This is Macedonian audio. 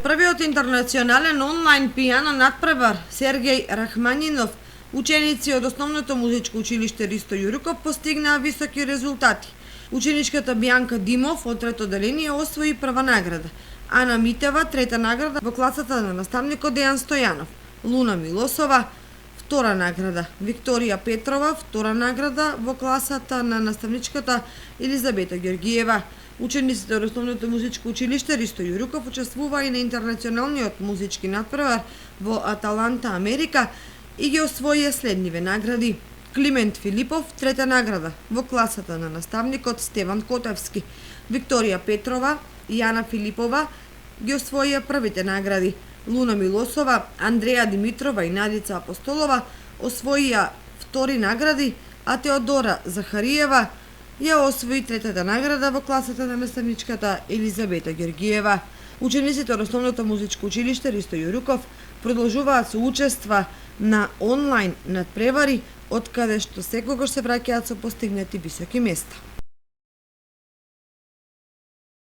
првиот интернационален онлайн пијано надпревар Сергеј Рахманинов, ученици од Основното музичко училиште Ристо Јуруков постигнаа високи резултати. Ученичката Бијанка Димов од трето одделение освои прва награда, Ана Митева трета награда во класата на наставникот Дејан Стојанов, Луна Милосова втора награда, Викторија Петрова втора награда во класата на наставничката Елизабета Ѓоргиева. Учениците од Основното музичко училиште Ристо Јуруков учествуваа и на интернационалниот музички надпревар во Аталанта, Америка и ги освоија следниве награди. Климент Филипов трета награда во класата на наставникот Стеван Котевски, Викторија Петрова и Јана Филипова ги освоија првите награди. Луна Милосова, Андреја Димитрова и Надица Апостолова освоија втори награди, а Теодора Захариева ја освои третата награда во класата на наставничката Елизабета Ѓоргиева. Учениците од Основното музичко училиште Ристо Јуруков продолжуваат со учества на онлайн надпревари, од каде што секогаш се враќаат со постигнати високи места.